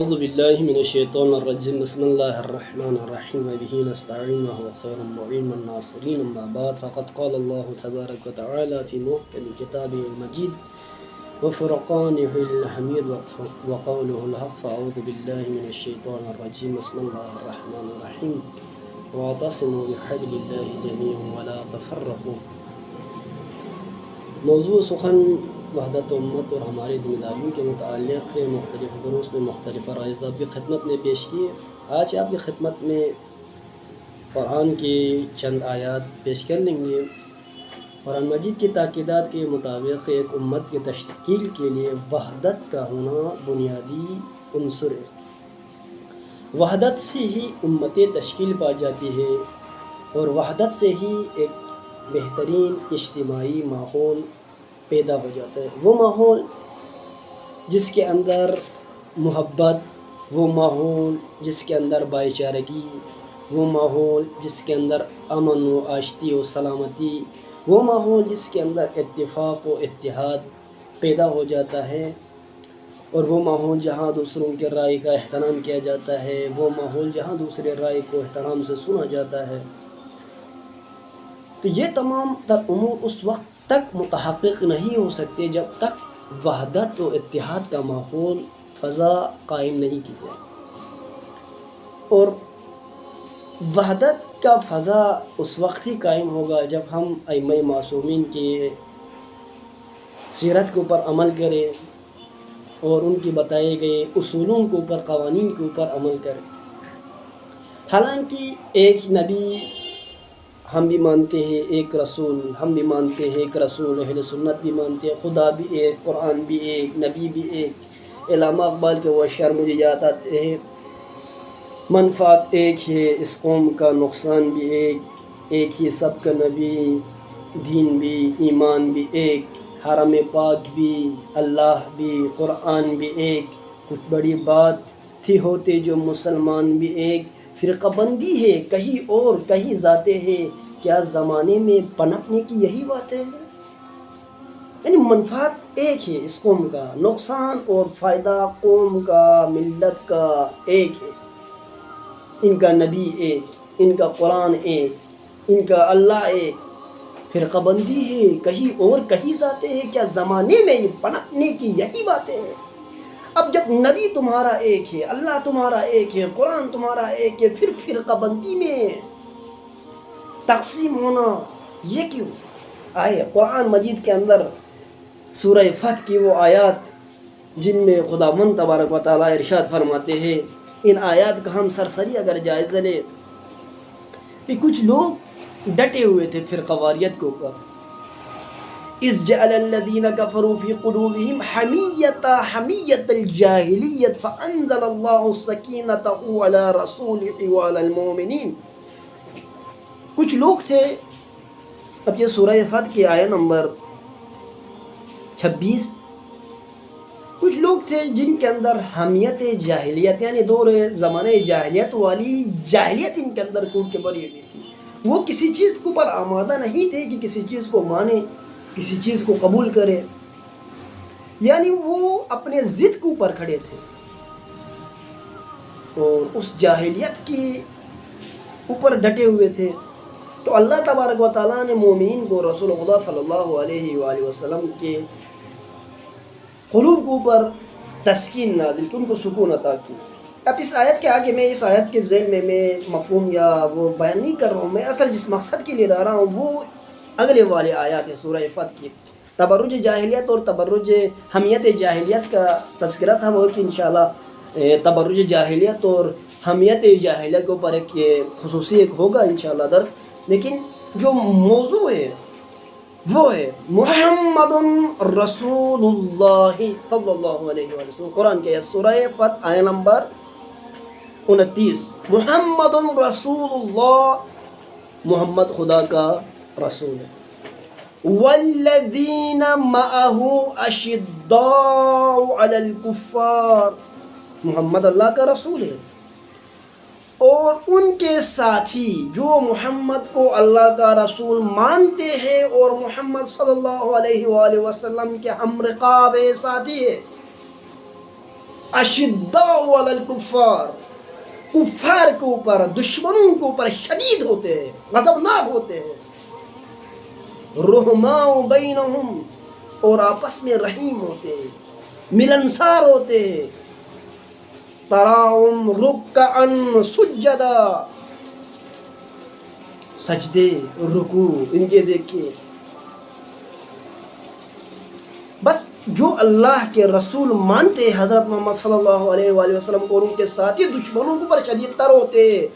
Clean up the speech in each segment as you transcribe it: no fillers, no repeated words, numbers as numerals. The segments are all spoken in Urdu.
أعوذ بالله من الشيطان الرجيم بسم الله الرحمن الرحيم وبه نستعين وهو خير المعين والناصرين أما بعد فقد قال الله تبارك وتعالى في محكم كتابه المجيد وفرقانه الحميد وقوله الحق فأعوذ بالله من الشيطان الرجيم بسم الله الرحمن الرحيم واعتصموا بحبل الله جميعا ولا تفرقوا. موضوع سخن وحدت امت اور ہماری ذمہ داریوں کے متعلق مختلف دروس میں مختلف عرائض آپ کی خدمت میں پیش کیے. آج آپ کی خدمت میں قرآن کی چند آیات پیش کر لیں گے. قرآن مجید کی تاکیدات کے مطابق ایک امت کی تشکیل کے لیے وحدت کا ہونا بنیادی عنصر ہے. وحدت سے ہی امت تشکیل پا جاتی ہے اور وحدت سے ہی ایک بہترین اجتماعی ماحول پیدا ہو جاتا ہے. وہ ماحول جس کے اندر محبت، وہ ماحول جس کے اندر بھائی چارگی، وہ ماحول جس کے اندر امن و آشتی و سلامتی، وہ ماحول جس کے اندر اتفاق و اتحاد پیدا ہو جاتا ہے، اور وہ ماحول جہاں دوسروں کے رائے کا احترام کیا جاتا ہے، وہ ماحول جہاں دوسرے رائے کو احترام سے سنا جاتا ہے. تو یہ تمام تر امور اس وقت تک متحقق نہیں ہو سکتے جب تک وحدت و اتحاد کا ماحول فضا قائم نہیں کی جائے. اور وحدت کا فضا اس وقت ہی قائم ہوگا جب ہم ائمہ معصومین کی سیرت کے اوپر عمل کریں اور ان کی بتائے گئے اصولوں کے اوپر، قوانین کے اوپر عمل کریں. حالانکہ ایک نبی ہم بھی مانتے ہیں، ایک رسول ہم بھی مانتے ہیں، ایک رسول اہل سنت بھی مانتے ہیں، خدا بھی ایک، قرآن بھی ایک، نبی بھی ایک. علامہ اقبال کے وہ اشعار مجھے یاد آتے ہیں، منفعت ایک ہے اس قوم کا، نقصان بھی ایک ہی سب کا نبی، دین بھی ایمان بھی ایک، حرم پاک بھی اللہ بھی قرآن بھی ایک. کچھ بڑی بات تھی ہوتے جو مسلمان بھی ایک، فرقہ بندی ہے کہیں اور کہیں ذاتیں ہے، کیا زمانے میں پنپنے کی یہی باتیں ہیں. یعنی منفعت ایک ہے اس قوم کا، نقصان اور فائدہ قوم کا، ملت کا ایک ہے. ان کا نبی ایک، ان کا قرآن ایک، ان کا اللہ ایک، فرقہ بندی ہے کہیں اور کہیں ذاتیں ہے، کیا زمانے میں یہ پنپنے کی یہی باتیں ہیں. اب جب نبی تمہارا ایک ہے، اللہ تمہارا ایک ہے، قرآن تمہارا ایک ہے، پھر فرقہ بندی میں تقسیم ہونا یہ کیوں آئے؟ قرآن مجید کے اندر سورہ فتح کی وہ آیات جن میں خداوند تبارک و تعالیٰ ارشاد فرماتے ہیں، ان آیات کا ہم سرسری اگر جائزہ لیں کہ کچھ لوگ ڈٹے ہوئے تھے فرقہ واریت کے اوپر. اذ جعل الذین کفروا فی قلوبہم حمیۃ الجاہلیۃ فانزل اللہ سکینتہ علی رسولہ وعلی المؤمنین. کچھ لوگ تھے، اب یہ سورہ فتح کی آیت نمبر 26، کچھ لوگ تھے جن کے اندر حمیت جاہلیت، یعنی دور زمانے جاہلیت والی جاہلیت ان کے اندر کوٹ کے بری ہوئی تھی. وہ کسی چیز کے اوپر آمادہ نہیں تھے کہ کسی چیز کو مانے، کسی چیز کو قبول کرے. یعنی وہ اپنے ضد کے اوپر کھڑے تھے اور اس جاہلیت کے اوپر ڈٹے ہوئے تھے. تو اللہ تبارک و تعالیٰ نے مومنین کو رسول خدا صلی اللہ علیہ وآلہ وسلم کے قلوب کے اوپر تسکین نازل کی، ان کو سکون عطا کی. اب اس آیت کے آگے، میں اس آیت کے ذیل میں مفہوم یا وہ بیان نہیں کر رہا ہوں. میں اصل جس مقصد کے لیے لا رہا ہوں وہ اگلے والے آیات ہے سورہ فتح کی. تبرج جاہلیت اور تبرج حمیت جاہلیت کا تذکرہ تھا، وہ کہ انشاءاللہ تبرج جاہلیت اور حمیت جاہلیت کے اوپر ایک خصوصی ایک ہوگا انشاءاللہ درس. لیکن جو موضوع ہے وہ ہے محمد رسول اللہ صلی اللہ علیہ وآلہ وسلم. قرآن کے سورہ فتح آیت نمبر 29، محمد رسول اللہ، محمد خدا کا رسول ہے. والذین معہ اشداء علی الکفار، محمد اللہ کا رسول ہے، اور ان کے ساتھی جو محمد کو اللہ کا رسول مانتے ہیں اور محمد صلی اللہ علیہ وآلہ وسلم کے ہم رقاب ساتھی ہے. اشداء علی الکفار، کفار کے اوپر، دشمنوں کے اوپر شدید ہوتے ہیں، غضبناک ہوتے ہیں، رحماء بینہم، اور آپس میں رحیم ہوتے ہیں، ملنسار ہوتے ہیں، تراہم رکعا سجدا، سجدے رکوع ان کے دیکھیے. بس جو اللہ کے رسول مانتے حضرت محمد صلی اللہ علیہ وآلہ وسلم کو اور ان کے ساتھی دشمنوں کے اوپر شدید تر ہوتے ہیں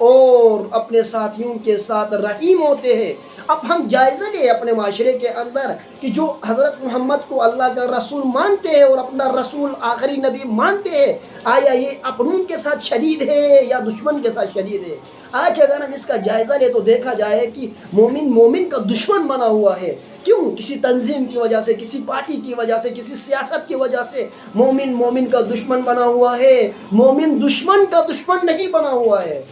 اور اپنے ساتھیوں کے ساتھ رحیم ہوتے ہیں. اب ہم جائزہ لیں اپنے معاشرے کے اندر کہ جو حضرت محمد کو اللہ کا رسول مانتے ہیں اور اپنا رسول آخری نبی مانتے ہیں، آیا یہ اپنوں کے ساتھ شدید ہے یا دشمن کے ساتھ شدید ہے؟ آج اگر ہم اس کا جائزہ لیں تو دیکھا جائے کہ مومن مومن کا دشمن بنا ہوا ہے. کیوں؟ کسی تنظیم کی وجہ سے، کسی پارٹی کی وجہ سے، کسی سیاست کی وجہ سے مومن مومن کا دشمن بنا ہوا ہے، مومن دشمن کا دشمن نہیں بنا ہوا ہے.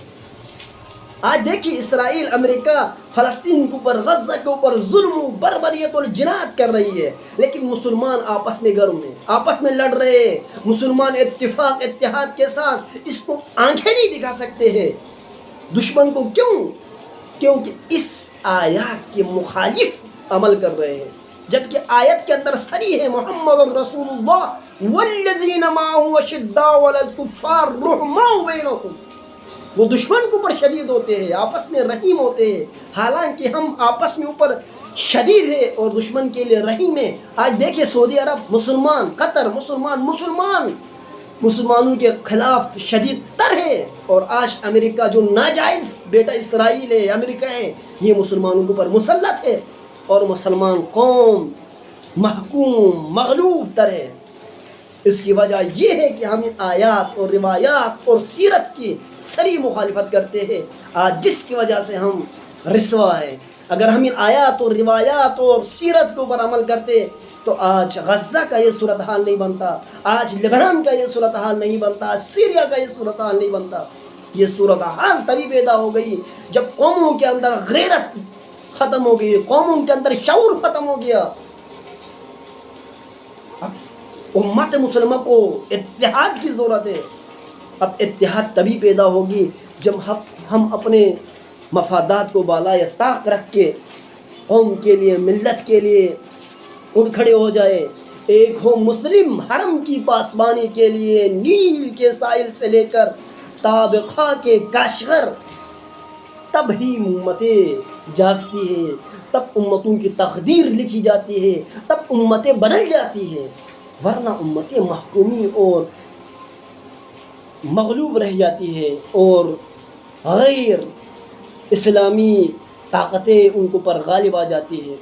آج دیکھیے اسرائیل، امریکہ فلسطین کے اوپر، غزہ کے اوپر ظلم و بربریت اور جنایت کر رہی ہے، لیکن مسلمان آپس میں گھروں میں آپس میں لڑ رہے ہیں. مسلمان اتفاق اتحاد کے ساتھ اس کو آنکھیں نہیں دکھا سکتے ہیں دشمن کو. کیوں؟ کیونکہ اس آیات کے مخالف عمل کر رہے ہیں، جبکہ آیت کے اندر صریح ہے محمد رسول اللہ والذین معه اشداء علی الکفار رحماء بینہم. وہ دشمن کے اوپر شدید ہوتے ہیں، آپس میں رحیم ہوتے ہیں. حالانکہ ہم آپس میں اوپر شدید ہے اور دشمن کے لیے رحیم ہے. آج دیکھیے سعودی عرب مسلمان، قطر مسلمانوں کے خلاف شدید تر ہے، اور آج امریکہ جو ناجائز بیٹا اسرائیل ہے، امریکہ ہے، یہ مسلمانوں کے اوپر مسلط ہے اور مسلمان قوم محکوم مغلوب تر ہے. اس کی وجہ یہ ہے کہ ہم آیات اور روایات اور سیرت کی صریح مخالفت کرتے ہیں، آج جس کی وجہ سے ہم رسوا ہیں. اگر ہم آیات اور روایات اور سیرت کے اوپر عمل کرتے تو آج غزہ کا یہ صورتحال نہیں بنتا، آج لبنان کا یہ صورتحال نہیں بنتا، سیریا کا یہ صورتحال نہیں بنتا. یہ صورتحال تبھی پیدا ہو گئی جب قوموں کے اندر غیرت ختم ہو گئی، قوموں کے اندر شعور ختم ہو گیا. اب امت مسلمہ کو اتحاد کی ضرورت ہے. اب اتحاد تبھی پیدا ہوگی جب ہم اپنے مفادات کو بالائے طاق رکھ کے قوم کے لیے، ملت کے لیے اٹھ کھڑے ہو جائے. ایک ہو مسلم حرم کی پاسبانی کے لیے، نیل کے ساحل سے لے کر تابخا کے کاشغر. تب ہی امتیں جاگتی ہے، تب امتوں کی تقدیر لکھی جاتی ہے، تب امتیں بدل جاتی ہے. ورنہ امتیں محکومی اور مغلوب رہ جاتی ہے اور غیر اسلامی طاقتیں ان کو پر غالب آ جاتی ہے.